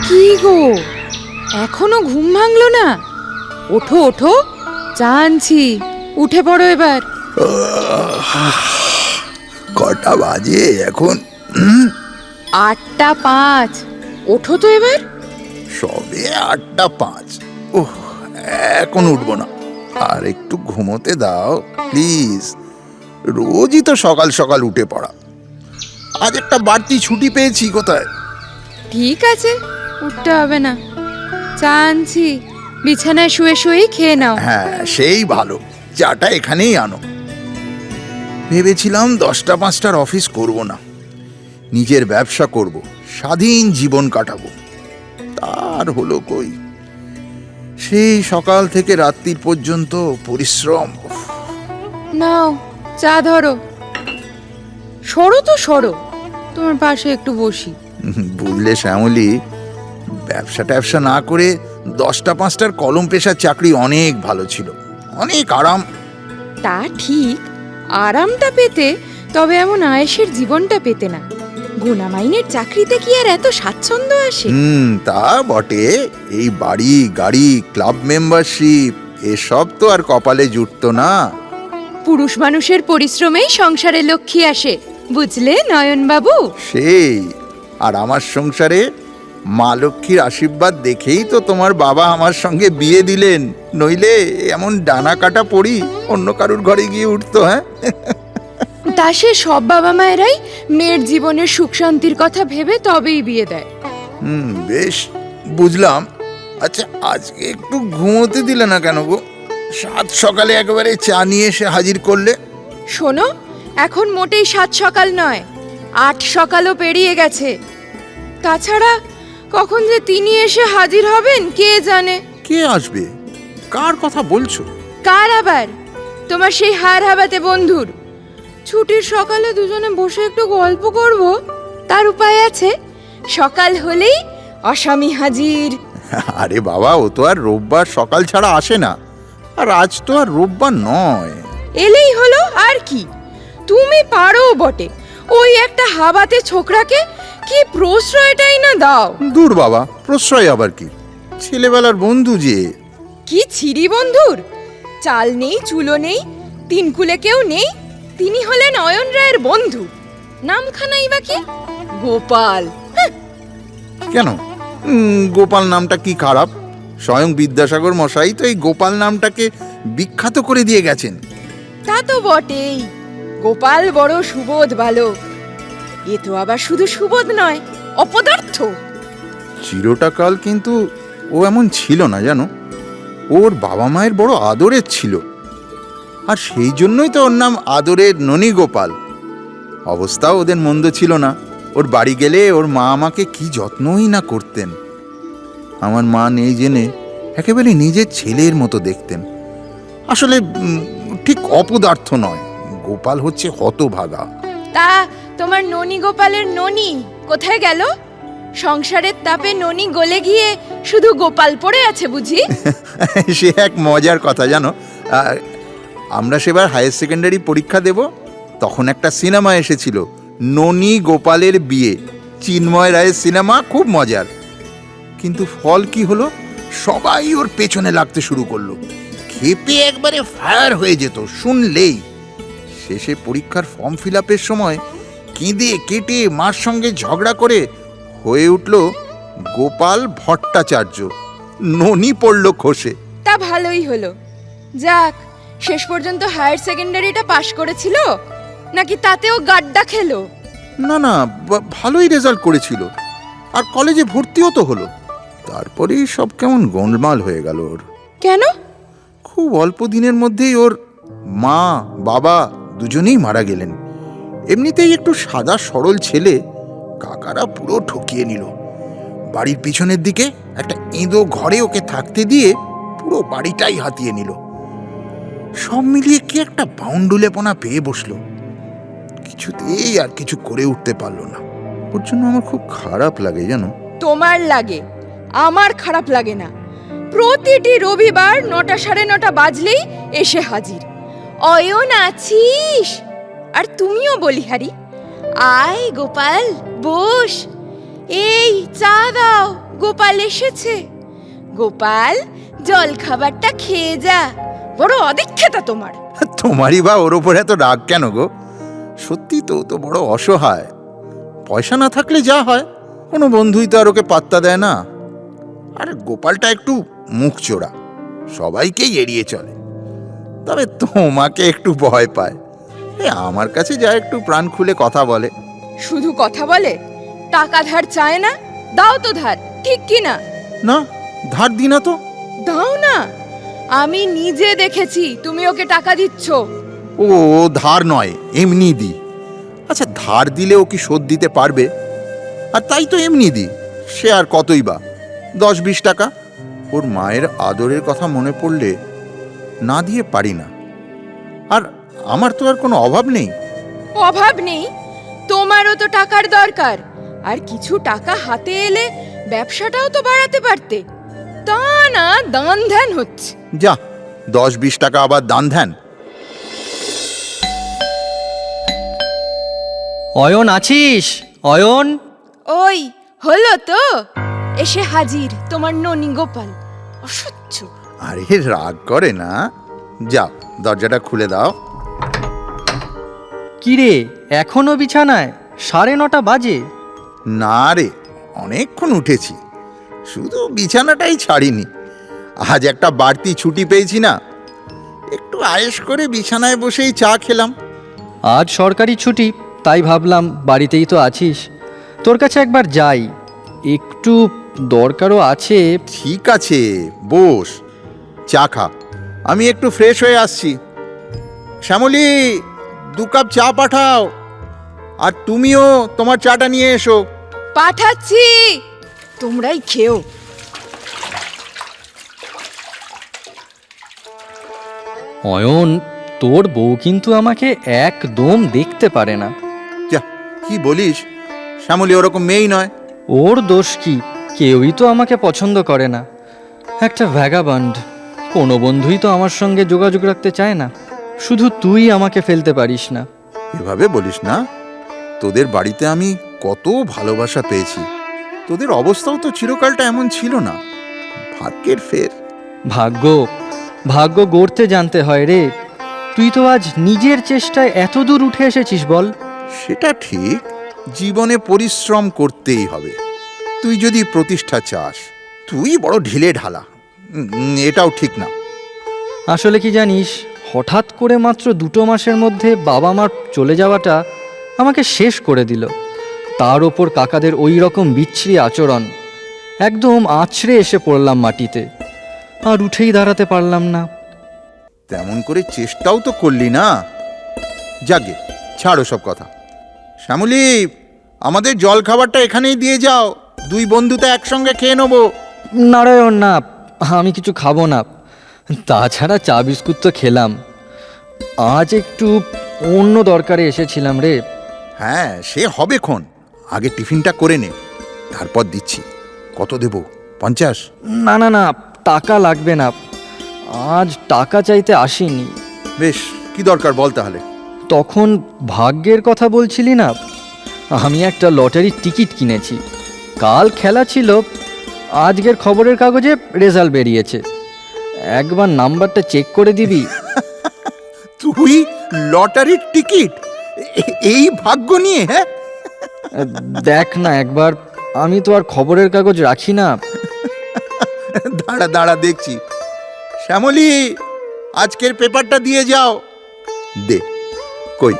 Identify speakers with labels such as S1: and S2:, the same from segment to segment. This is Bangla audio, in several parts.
S1: কি গো, এখনো ঘুম ভাঙলো না? ওঠো ওঠো, চা আনছি, উঠে পড়ো এবার।
S2: কটা বাজে এখন?
S1: 8:05। ওঠো তো এবার।
S2: সবে 8:05। ওহ, এখন উঠবো না, আর একটু ঘুমোতে দাও প্লিজ। রোজই তো সকাল সকাল উঠে পড়া, আজ একটা বাড়তি ছুটি পেয়েছি। কোথায়?
S1: ঠিক আছে, উঠতে হবে না, চা আনছি, বিছানায় শুয়ে শুয়েই খেয়ে নাও।
S2: হ্যাঁ, সেই ভালো, চাটা এখানেই আনো। ভেবেছিলাম 10টা-5টার অফিস করব না, নিজের ব্যবসা করব, স্বাধীন জীবন কাটাবো। তার হলো কই, সেই সকাল থেকে রাত্রির পর্যন্ত পরিশ্রম।
S1: নাও চা ধরো, সরো তো সরো, তোমার পাশে একটু বসি।
S2: বুঝলে শ্যামলী, ব্যবসা ট্যাবসা না করে 10টা-5টার কলম পেশার চাকরি অনেক ভালো ছিল, অনেক আরাম।
S1: তা ঠিক, আরামটা পেতে, তবে এমন আয়েশের জীবনটা পেতে না। গুনামাইনের চাকরিতে কি আর এত স্বাচ্ছন্দ্য আসে?
S2: তা বটে। এই বাড়ি গাড়ি, ক্লাব মেম্বারশিপ, এসব তো আর কপালে জুটতো না।
S1: পুরুষ মানুষের পরিশ্রমেই সংসারে লক্ষ্মী আসে, বুঝলে নয়ন বাবু?
S2: সেই, আর আমার সংসারে মা লক্ষ্মীর আশীর্বাদ দেখেই তো তোমার বাবা আমার সঙ্গে বিয়ে দিলেন, নইলে এমন ডানা কাটা পড়ি অন্য কারুর ঘরে গিয়ে উঠতো। হ্যাঁ,
S1: তা সে সব বাবা মায়েরাই মেয়ের জীবনের সুখ শান্তির কথা ভেবে তবেই বিয়ে দেয়।
S2: বেশ, বুঝলাম। আচ্ছা, আজকে একটু ঘুমোতে দিলে না কেন গো? সাত সকালে একেবারে চা নিয়ে এসে হাজির করলে।
S1: শোনো, এখন মোটেই 7 সকাল নয়, 8 সকালও পেরিয়ে গেছে। তাছাড়া কখন যে তিনি এসে হাজির হবেন কে জানে।
S2: কে আসবে? কার কথা বলছো?
S1: কার আবার? তোমার সেই হার হাবাতে বন্ধুর। ছুটির সকালে দুজনে বসে একটু গল্প করব, তার উপায় আছে? সকাল হলেই আসামি হাজির।
S2: আরে বাবা, ও তো আর রোববার সকাল ছাড়া আসে না, আর আজ তো আর রোববার নয়।
S1: এলেই হলো আর কি। তুমি পারো বটে, ওই একটা হাবাতে ছোকরাকে কি প্রশ্রয়টাই না দাও।
S2: দূর বাবা, প্রশ্রয় আবার কি? ছেলেবেলার বন্ধু যে।
S1: কি ছিরি বন্ধুর? চাল নেই, চুলো নেই, তিনকুলে কেউ নেই, তিনি হলেন নয়ন রায়ের বন্ধু। নামখানাই বা কি? গোপাল।
S2: কেন? গোপাল নামটা কি খারাপ? স্বয়ং বিদ্যাসাগর মশাই তো এই গোপাল নামটাকে বিখ্যাত করে দিয়ে গেছেন।
S1: তা তো বটেই, গোপাল বড় সুবোধ বালক। এ তো আবার শুধু সুবোধ নয়, অপদার্থ।
S2: চিরটা কাল কিন্তু ও এমন ছিল না, জানো। ওর বাবা মায়ের বড় আদরের ছিল, আর সেই জন্যই তো ওর নাম আদরের ননী গোপাল। অবস্থাও ওদের মন্দ ছিল না। ওর বাড়ি গেলে ওর মা আমাকে কি যত্নই না করতেন। আমার মা নেই জেনে একেবারে নিজের ছেলের মতো দেখতেন। আসলে ঠিক অপদার্থ নয়, গোপাল হচ্ছে হতভাগা।
S1: তা তোমার ননী গোপালের ননী কোথায় গেল? সংসারের তাপে ননী গলে গিয়ে শুধু গোপাল পড়ে আছে বুঝি?
S2: সে এক মজার কথা, জানো। আমরা সেবার হায়ার সেকেন্ডারি পরীক্ষা দেব, তখন একটা সিনেমা এসেছিল, ননী গোপালের বিয়ে, চিন্ময় রায়ের সিনেমা, খুব মজার। কিন্তু ফল কি হলো? সবাই ওর পেছনে লাগতে শুরু করলো, ক্ষেপে একবারে ফায়ার হয়ে যেত শুনলেই। শেষে পরীক্ষার ফর্ম ফিল আপের সময় কেঁদে কেটে মার সঙ্গে ঝগড়া করে হয়ে উঠল গোপাল ভট্টাচার্য। ননী পড়ল খসে।
S1: তা ভালোই হলো, যাক, শেষ পর্যন্ত হায়ার সেকেন্ডারিটা পাশ করেছিল, নাকি তাতেও গাড্ডা খেলো?
S2: না না, ভালোই রেজাল্ট করেছিল, আর কলেজে ভর্তিও তো হলো। তারপরেই সব কেমন গোলমাল হয়ে গেল ওর।
S1: কেন?
S2: খুব অল্প দিনের মধ্যেই ওর মা বাবা দুজনেই মারা গেলেন। এমনিতেই একটু সাদা সরল ছেলে, কাকারা পুরো ঠকিয়ে নিল। বাড়ির পিছনের দিকে একটা এঁদো ঘরে ওকে থাকতে দিয়ে পুরো বাড়িটাই হাতিয়ে নিল। সব মিলিয়ে কি একটা বাউন্ডুলেপনা পেয়ে বসলো, কিছুতেই আর কিছু করে উঠতে পারলো না। ওর জন্য আমার খুব খারাপ লাগে, জানো।
S1: তোমার লাগে, আমার খারাপ লাগে না। প্রতিটি রবিবার 9টা সাড়ে 9টা বাজলেই এসে হাজির, অয়ন আছিস? আর তুমিও বলিহারি, আয় গোপাল বস, এই চা দাও, গোপাল এসেছে। গোপাল, জল খাবারটা খেয়ে যা। বড় অদীক্ষেতা তোমার।
S2: তোমারই বা ওর ওপর এত রাগ কেন গো? সত্যি তো, ও তো বড় অসহায়। পয়সা না থাকলে যা হয়, কোনো বন্ধুই তো আর ওকে পাত্তা দেয় না। আর গোপালটা একটু মুখ চোরা, সবাইকেই এড়িয়ে চলে। তবে তোমাকে একটু ভয় পায়। আমার কাছে যা একটু প্রাণ খুলে কথা বলে।
S1: শুধু কথা বলে, টাকা ধার চায় না? দাও তো ধার, ঠিক কি না?
S2: না, ধার দি না তো।
S1: দাও না, আমি নিজে দেখেছি তুমি ওকে টাকা দিচ্ছ।
S2: ও ধার নয়, এমনি দি। আচ্ছা, ধার দিলে ও কি শোধ দিতে পারবে? আর তাই তো এমনি দি। সে আর কতই বা, 10-20 টাকা। ওর মায়ের আদরের কথা মনে পড়লে না দিয়ে পারি না। আর আমার তো আর কোনো অভাব নেই।
S1: অভাব নেই? তোমারও তো টাকার দরকার। আর কিছু টাকা হাতে এলে ব্যবসাটাও তো বাড়াতে পারতে। তা না, দান ধ্যান হচ্ছে।
S2: যা, 10-20 টাকা আবার দান ধ্যান।
S3: অয়ন আছিস? অয়ন,
S1: ওই হলো তো, এসে হাজির তোমার ননি গোপাল। অসহ্য।
S2: আরে রাগ করে না, যাও দরজাটা খুলে দাও।
S3: কিরে এখনো বিছানায়? 9:30 বাজে।
S2: না রে, অনেকক্ষণ উঠেছি, শুধু বিছানাটাই ছাড়িনি। আজ একটা বাড়তি ছুটি পেয়েছি না, একটু আয়েশ করে বিছানায় বসেই চা খেলাম।
S3: আজ সরকারি ছুটি, তাই ভাবলাম বাড়িতেই তো আছিস, তোর কাছে একবার যাই, একটু দরকারও আছে।
S2: ঠিক আছে, বস, চা খা, আমি একটু ফ্রেশ হয়ে আসছি। শ্যামলী, 2 কাপ চা পাঠাও। আর তুমিও তোমার চাটা নিয়ে এসো।
S1: পাঠাচ্ছি, তোমরাই খেও।
S3: অয়ন, তোর বউ কিন্তু আমাকে একদম দেখতে পারে না।
S2: যা, কি বলিস? শ্যামলী ওরকম মেয়েই নয়।
S3: ওর দোষ কি? কেউই তো আমাকে পছন্দ করে না। একটা ভ্যাগাবান্ড, কোনো বন্ধুই তো আমার সঙ্গে যোগাযোগ রাখতে চায় না। শুধু তুই আমাকে ফেলতে পারিস না।
S2: এভাবে বলিস না, তোদের বাড়িতে আমি কত ভালোবাসা পেয়েছি। তোদের অবস্থাও তো চিরকালটা এমন ছিল না। ভাগ্যের ফের।
S3: ভাগ্য ভাগ্য গড়তে জানতে হয় রে। তুই তো আজ নিজের চেষ্টায় এত দূর উঠে এসেছিস বল।
S2: সেটা ঠিক, জীবনে পরিশ্রম করতেই হবে। তুই যদি প্রতিষ্ঠা চাস, তুই বড় ঢিলে ঢালা, এটাও ঠিক না।
S3: আসলে কি জানিস, হঠাৎ করে মাত্র 2 মাসের মধ্যে বাবা মার চলে যাওয়াটা আমাকে শেষ করে দিল। তার ওপর কাকাদের ওই রকম বিচ্ছিরি আচরণ, একদম আছড়ে এসে পড়লাম মাটিতে, আর উঠেই দাঁড়াতে পারলাম না।
S2: তেমন করে চেষ্টাও তো করলি না। যাগে, ছাড়ো সব কথা। শ্যামলী, আমাদের জল খাবারটা এখানেই দিয়ে যাও, 2 বন্ধুতে একসঙ্গে খেয়ে নেবো।
S3: নারায়ণ না, আমি কিছু খাবো না। তাছাড়া চা বিস্কুট তো খেলাম। আজ একটু অন্য দরকারে এসেছিলাম রে।
S2: হ্যাঁ, সে হবে ক্ষণ, আগে টিফিনটা করে নে, তারপর দিচ্ছি। কত দেব? 50?
S3: না না না, টাকা লাগবে না, আজ টাকা চাইতে আসিনি।
S2: বেশ, কি দরকার বল তাহলে।
S3: তখন ভাগ্যের কথা বলছিলি না, আমি একটা লটারির টিকিট কিনেছি। কাল খেলা ছিল, আজকের খবরের কাগজে রেজাল্ট বেরিয়েছে। একবার নাম্বারটা চেক করে দিবি?
S2: তুই লটারির টিকিট? এই ভাগ্য নিয়ে? হ্যাঁ,
S3: দেখ না একবার, আমি তো আর খবরের কাগজ রাখি না।
S2: দাঁড়া দাঁড়া দেখছি। শ্যামলী, আজকের পেপারটা দিয়ে যাও। দে, কই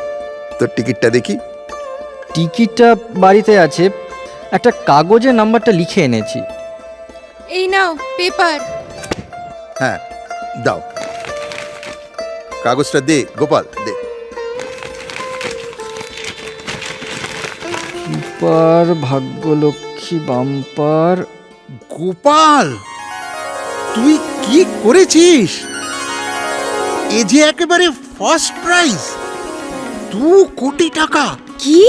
S2: তোর টিকিটটা দেখি।
S3: টিকিটটা বাড়িতে আছে, একটা কাগজে নাম্বারটা লিখে এনেছি।
S1: এই নাও পেপার।
S2: হ্যাঁ, দাও কাগজটা, দে গোপাল, দে।
S3: পার ভাগ্যলক্ষ্মী বাম্পার।
S2: গোপাল, তুই কি করেছিস? এ যে একেবারে ফার্স্ট প্রাইজ, 2 কোটি টাকা।
S1: কি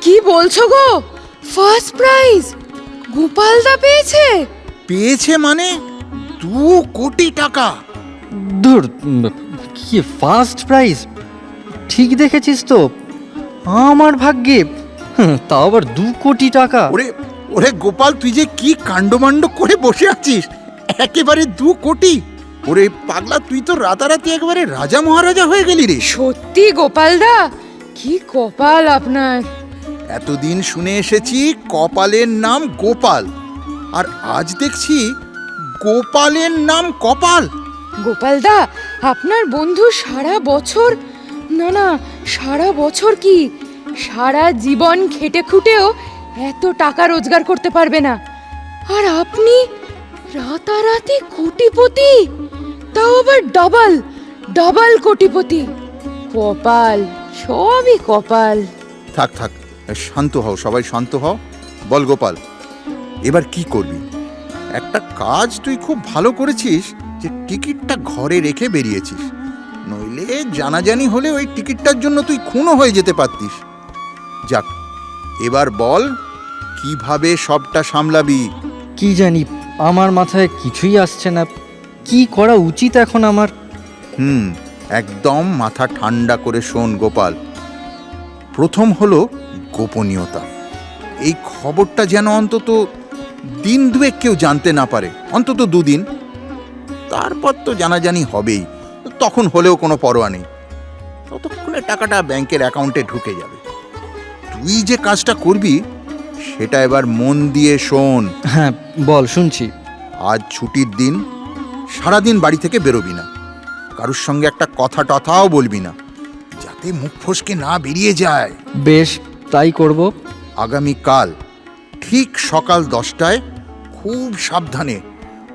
S1: কি বলছো গো? ফার্স্ট প্রাইজ গোপালদা পেয়েছে?
S2: পেয়েছে মানে 2 কোটি টাকা।
S3: ধুর, কি ফার্স্ট প্রাইজ? ঠিক দেখেছিস তো, আমার ভাগ্যে তাও আবার 2 কোটি টাকা।
S2: ওরে ওরে গোপাল, তুই যে কি কাণ্ডমাণ্ড করে বসে আছিস, একেবারে 2 কোটি। ওরে পাগলা, তুই তো রাতারাতি একেবারে রাজা মহারাজা হয়ে গেলি রে।
S1: সত্যি গোপালদা, কি কপাল আপনার।
S2: এতদিন শুনে এসেছি কপালের নাম গোপাল, আর আজ দেখছি গোপালের নাম কপাল।
S1: গোপালদা, আপনার বন্ধু সারা বছর, না সারা বছর কি, সারা জীবন খেটে খুঁটেও এত টাকা রোজগার করতে পারবে না, আর আপনি রাতারাতি কোটিপতি, তাও আবার ডাবল ডাবল কোটিপতি। কপাল, সবই কপাল।
S2: থাক থাক, শান্ত হও, সবাই শান্ত হও। বল গোপাল, এবার কি করবি? একটা কাজ তুই খুব ভালো করেছিস যে টিকিটটা ঘরে রেখে বেরিয়েছিস, নইলে জানাজানি হলে ওই টিকিটটার জন্য তুই খুনও হয়ে যেতে পারতিস। যাক, এবার বল কিভাবে সবটা সামলাবি?
S3: কি জানি, আমার মাথায় কিছুই আসছে না। কি করা উচিত এখন আমার?
S2: একদম মাথা ঠান্ডা করে শোন গোপাল। প্রথম হলো গোপনীয়তা। এই খবরটা যেন অন্তত 1 2 কেউ জানতে না পারে, অন্তত 2 দিন। তারপর তো জানাজানি হবেই, তখন হলেও কোনো পরোয়া নেই, ততক্ষণে টাকাটা ব্যাংকের অ্যাকাউন্টে ঢুকে যাবে। তুই যে কাজটা করবি সেটা এবার মন দিয়ে শোন।
S3: হ্যাঁ বল, শুনছি।
S2: আজ ছুটির দিন, সারাদিন বাড়ি থেকে বেরোবি না, কারুর সঙ্গে একটা কথা টথাও বলবি না, যাতে মুখ ফসকে না বেরিয়ে যায়।
S3: বেশ, তাই করব।
S2: আগামীকাল ঠিক সকাল 10টায় খুব সাবধানে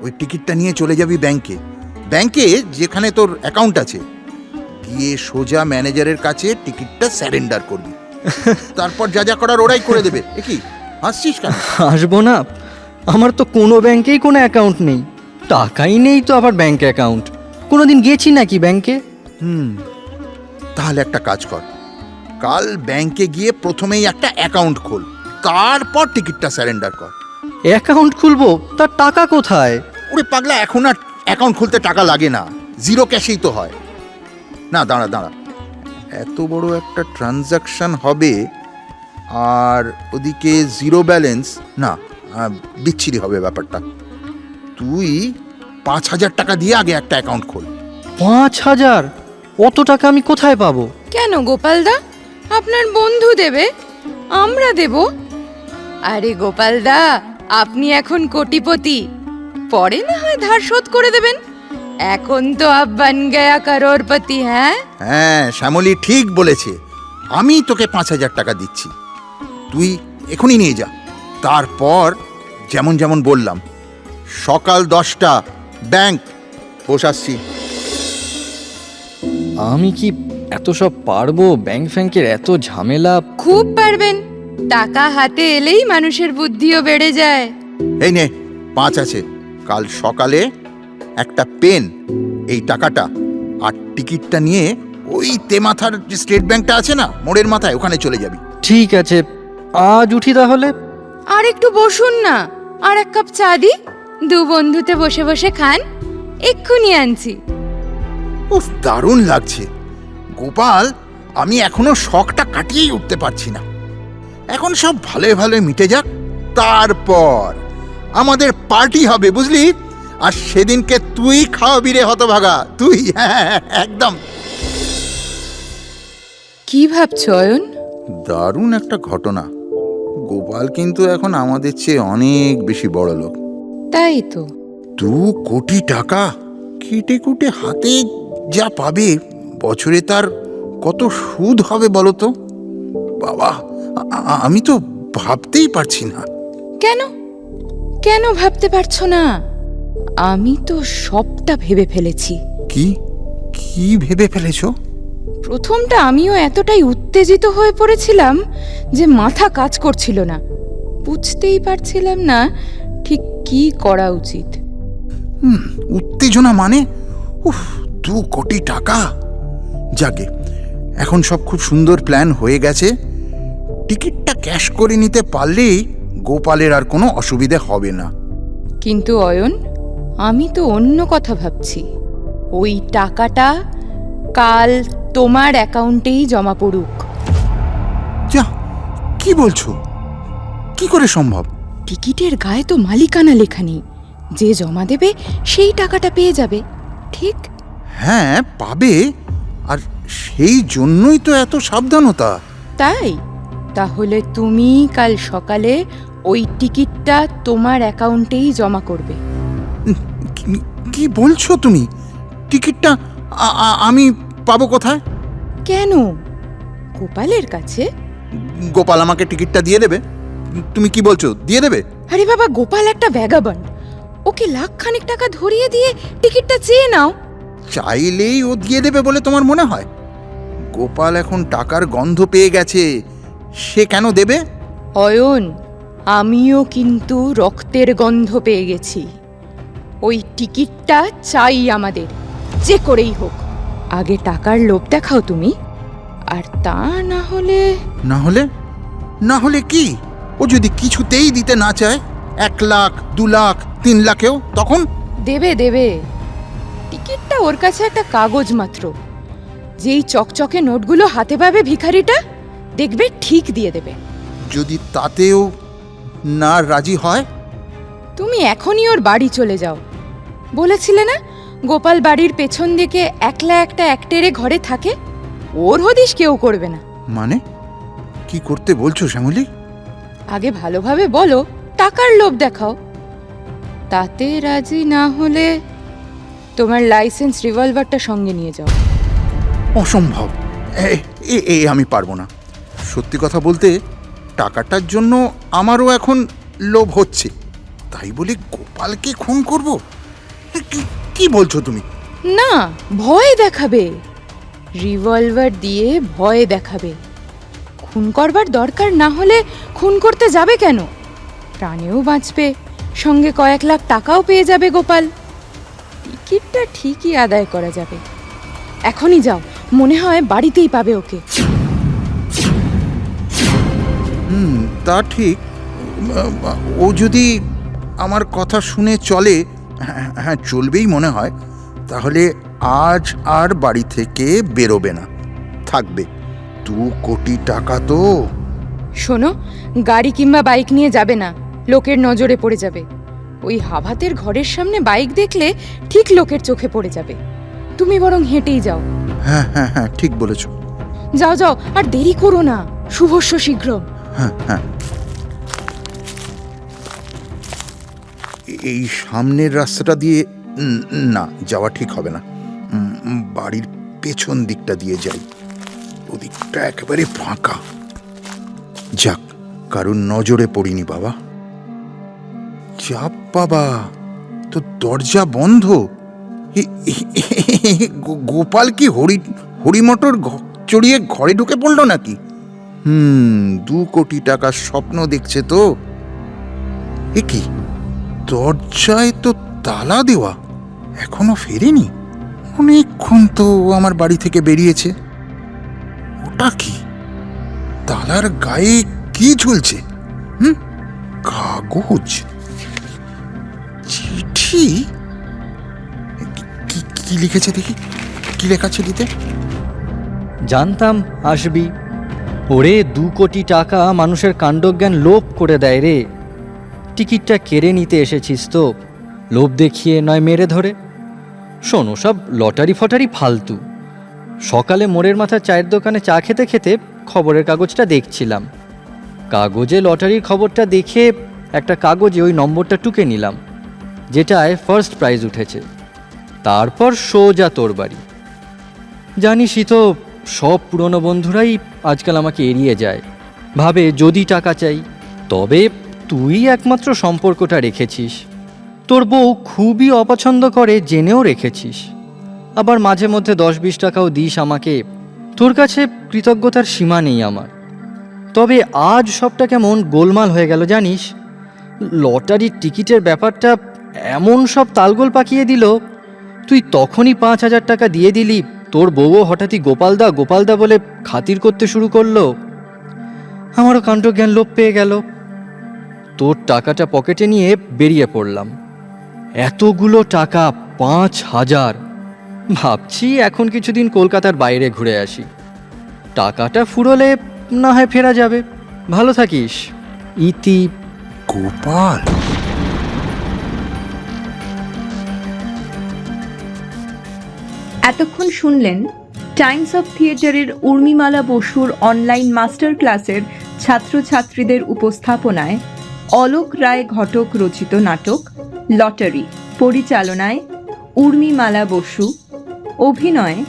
S2: ওই টিকিটটা নিয়ে চলে যাবি ব্যাংকে যেখানে তোর অ্যাকাউন্ট আছে, গিয়ে সোজা ম্যানেজারের কাছে টিকিটটা স্যারেন্ডার করবি। তারপর যা যা করার ওরাই করে দেবে। এ কি হাসছিস কেন?
S3: আসবো না, আমার তো কোনো ব্যাংকেই কোনো অ্যাকাউন্ট নেই, টাকাই নেই তো আবার ব্যাংক অ্যাকাউন্ট। কোনোদিন গেছি নাকি ব্যাংকে?
S2: তাহলে একটা কাজ কর, কাল ব্যাংকে গিয়ে প্রথমেই একটা অ্যাকাউন্ট খোল, তারপর টিকিটটা স্যারেন্ডার কর।
S3: অ্যাকাউন্ট খুলবো, তার টাকা কোথায়?
S2: ওরে পাগলা, এখন আর অ্যাকাউন্ট খুলতে টাকা লাগে না, 0 ক্যাশেই তো হয়। না দাঁড়া, এত বড় একটা ট্রানজাকশন হবে আর ওদিকে 0 ব্যালেন্স, না, বিচ্ছিরি হবে ব্যাপারটা। তুই 5,000 টাকা দিয়ে আগে একটা অ্যাকাউন্ট খোল।
S3: 5,000? অত টাকা আমি কোথায় পাবো?
S1: কেন গোপালদা, আপনার বন্ধু দেবে, আমরা দেব। আরে গোপালদা, আপনি এখন কোটিপতি, পরে না হয় ধার শোধ করে দেবেন, এখন তো আপ বান গয়া করোড়পতি।
S2: হ্যাঁ, শ্যামলী ঠিক বলেছে, আমি তোকে 5,000 টাকা দিচ্ছি, তুই এখনই নিয়ে যা। তারপর যেমন যেমন বললাম, সকাল 10টা ব্যাংক, বসাচ্ছি।
S3: আমি কি এত সব পারবো? ব্যাংক ফ্যাংকের এত ঝামেলা।
S1: খুব পারবেন, টাকা হাতে এলেই মানুষের বুদ্ধিও বেড়ে যায়।
S2: এই নে 5 আছে, কাল সকালে একটা পেন, এই টাকাটা আর টিকিটটা নিয়ে ওই তেমাথার যে স্টেট ব্যাংকটা আছে না মোড়ের মাথায়, ওখানে চলে যাবি।
S3: ঠিক আছে, আজ উঠি তাহলে।
S1: আর একটু বসুন না, আর 1 কাপ চা দি, 2 বন্ধুতে বসে বসে খান, এক্ষুনি আনছি।
S2: উফ, দারুণ লাগছে গোপাল, আমি এখনো শখটা কাটিয়েই উঠতে পারছি না। এখন সব ভালো ভালো মিটে যাক, তারপর আমাদের পার্টি হবে, বুঝলি? আর সেদিনকে তুই খাওয়াবি রে হতভাগা, তুই। হ্যাঁ, একদম।
S1: কি ভাবছো অয়ন?
S2: দারুণ একটা ঘটনা। গোপাল কিন্তু এখন আমাদের চেয়ে অনেক বেশি বড় লোক।
S1: তাই তো।
S2: 2 কোটি টাকা কেটে কুটে হাতে যা পাবে, বছরে তার কত সুদ হবে বলো তো? বাবা, আমি তো ভাবতেই পারছি না।
S1: কেন কেন ভাবতে পারছো না? আমি তো সবটা ভেবে ফেলেছি।
S2: কি ভেবে ফেলেছো?
S1: প্রথমটা আমিও এতটাই উত্তেজিত হয়ে পড়েছিলাম যে মাথা কাজ করছিল না, বুঝতেই পারছিলাম না ঠিক কি করা উচিত।
S2: উত্তেজনা মানে? উফ, 2 কোটি টাকা! যাকে এখন সব খুব সুন্দর প্ল্যান হয়ে গেছে, টিকিটটা ক্যাশ করে নিতে পারলেই গোপালের আর কোনো অসুবিধে হবে না।
S1: কিন্তু অয়ন, আমি তো অন্য কথা ভাবছি। ওই টাকাটা কাল তোমার অ্যাকাউন্টেই জমা পড়ুক।
S2: যা, কি বলছো? কি করে সম্ভব?
S1: টিকিটের গায়ে তো মালিকানা লেখা নেই, যে জমা দেবে সেই টাকাটা পেয়ে যাবে, ঠিক?
S2: হ্যাঁ, পাবে। আর সেই জন্যই তো এত সাবধানতা।
S1: তাই? তাহলে তুমি কাল সকালে ওই টিকিটটা তোমার অ্যাকাউন্টেই জমা করবে।
S2: কি বলছো তুমি? টিকিটটা আমি পাবো কোথায়?
S1: কেন? গোপালের কাছে?
S2: গোপাল আমাকে টিকিটটা দিয়ে দেবে? তুমি কি বলছো, দিয়ে দেবে?
S1: আরে বাবা, গোপাল একটা ভ্যাগাবন্ড, ওকে লাখখানেক টাকা ধরিয়ে দিয়ে টিকিটটা চেয়ে নাও।
S2: চাইলেই ও দিয়ে দেবে বলে তোমার মনে হয়? গোপাল এখন টাকার গন্ধ পেয়ে গেছে, সে কেন দেবে?
S1: অয়ন, আমিও কিন্তু রক্তের গন্ধ পেয়ে গেছি। ওই টিকিটটা চাই আমাদের, যে করেই হোক। আগে টাকার লোভ দেখাও তুমি, আর তা না হলে...
S2: না হলে? না হলে কি? ও যদি কিছুতেই দিতে না চায়, 1 লাখ, 2 লাখ, 3 লাখেও, তখন?
S1: দেবে দেবে। টিকিটটা ওর কাছে একটা কাগজ মাত্র। যেই চকচকে নোটগুলো হাতে পাবে ভিখারিটা, দেখবে ঠিক দিয়ে দেবে।
S2: যদি তাতেও না রাজি হয়?
S1: তুমি এখনই ওর বাড়ি চলে যাও। বলেছিলে না গোপাল বাড়ির পেছন দিকে একলা একটা একটেরে ঘরে থাকে? ওর হদিশ কেউ করবে না।
S2: মানে কি করতে বলছো শ্যামলী?
S1: আগে ভালোভাবে বলো, টাকার লোভ দেখাও। তাতে রাজি না হলে তোমার লাইসেন্স রিভলভারটা সঙ্গে নিয়ে যাও।
S2: অসম্ভব, আমি পারবো না। সত্যি কথা বলতে, টাকাটার জন্য আমারও এখন লোভ হচ্ছে, তাই বলে গোপালকে খুন করব? কি বলছো তুমি?
S1: না, ভয় দেখাবে। রিভলভার দিয়ে ভয় দেখাবে। খুন করবার দরকার না হলে খুন করতে যাবে কেন? প্রাণেও বাঁচবে, সঙ্গে কয়েক লাখ টাকাও পেয়ে যাবে গোপাল। টিকিটটা ঠিকই আদায় করা যাবে। এখনই যাও, মনে হয় বাড়িতেই পাবে ওকে।
S2: তা ঠিক। ও যদি আমার কথা শুনে চলে, হ্যাঁ চলবেই মনে হয়, তাহলে আজ আর বাড়ি থেকে বেরোবে না, থাকবে। 2 কোটি টাকা তো।
S1: শোনো, গাড়ি কিংবা বাইক নিয়ে যাবে না, লোকের নজরে পড়ে যাবে। ওই হাভাতের ঘরের সামনে বাইক দেখলে ঠিক লোকের চোখে পড়ে যাবে। তুমি বরং হেঁটেই যাও।
S2: হ্যাঁ হ্যাঁ হ্যাঁ, ঠিক বলেছো।
S1: যাও যাও, আর দেরি করো না। শুভস্য শীঘ্রম।
S2: হ্যাঁ হ্যাঁ। এই সামনের রাস্তাটা দিয়ে না যাওয়া ঠিক হবে না। বাড়ির পেছন দিকটা দিয়ে যাই, ওদিকটা একেবারে ফাঁকা। যাক, কারণ নজরে পড়িনি বাবা। চাপ বাবা, তো দরজা বন্ধ। গোপাল কি হরিমটর চড়িয়ে ঘরে ঢুকে পড়লো নাকি? 2 কোটি টাকার স্বপ্ন দেখছে তো। এ কি, দরজায় তো তালা দেওয়া, এখনো ফেরেনি। অনেকক্ষণ তো আমার বাড়ি থেকে বেরিয়েছে। ওটা কি? তালার গায়ে কি ঝুলছে? কাগজ, চিঠি। কি লিখেছে দেখি, কি লেখা চিঠিতে?
S3: জানতাম আসবি। ওরে, 2 কোটি টাকা মানুষের কাণ্ডজ্ঞান লোভ করে দেয় রে। টিকিটটা কেড়ে নিতে এসেছিস তো, লোভ দেখিয়ে নয় মেরে ধরে। শোনো, সব লটারি ফটারি ফালতু। সকালে মোড়ের মাথার চায়ের দোকানে চা খেতে খেতে খবরের কাগজটা দেখছিলাম। কাগজে লটারির খবরটা দেখে একটা কাগজে ওই নম্বরটা টুকে নিলাম, যেটায় ফার্স্ট প্রাইজ উঠেছে। তারপর সোজা তোর বাড়ি। জানিসই তো, সব পুরনো বন্ধুরাই আজকাল আমাকে এড়িয়ে যায়, ভাবে যদি টাকা চাই। তবে তুই একমাত্র সম্পর্কটা রেখেছিস। তোর বউ খুবই অপছন্দ করে জেনেও রেখেছিস। আবার মাঝে মধ্যে 10-20 টাকাও দিস আমাকে। তোর কাছে কৃতজ্ঞতার সীমা নেই আমার। তবে আজ সবটা কেমন গোলমাল হয়ে গেল জানিস। লটারির টিকিটের ব্যাপারটা এমন সব তালগোল পাকিয়ে দিল, তুই তখনই 5,000 টাকা দিয়ে দিলি, তোর বউও হঠাৎই গোপালদা বলে খাতির করতে শুরু করলো। আমারও কাণ্ডজ্ঞান লোপ পেয়ে গেল। তোর টাকাটা পকেটে নিয়ে বেরিয়ে পড়লাম। এতগুলো টাকা, 5,000! ভাবছি এখন কিছুদিন কলকাতার বাইরে ঘুরে আসি। টাকাটা ফুরোলে না হয় ফেরা যাবে। ভালো থাকিস, ইতি।
S2: গোপাল?
S4: এতক্ষণ শুনলেন টাইমস অফ থিয়েটারের উর্মিমালা বসুর অনলাইন মাস্টার ক্লাসের ছাত্রছাত্রীদের উপস্থাপনায় অলোক রায় ঘটক রচিত নাটক লটারি। পরিচালনায় উর্মিমালা বসু, অভিনয়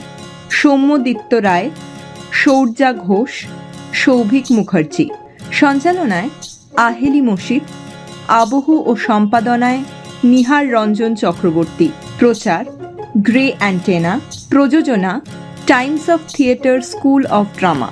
S4: সৌম্যদীপ্ত রায়, শৌর্যা ঘোষ, সৌভিক মুখার্জি, সঞ্চালনায় আহেলি মসিদ, আবহ ও সম্পাদনায় নিহার রঞ্জন চক্রবর্তী। প্রচার গ্রে অ্যান্টেনা। প্রযোজনা Times of theatre school of drama.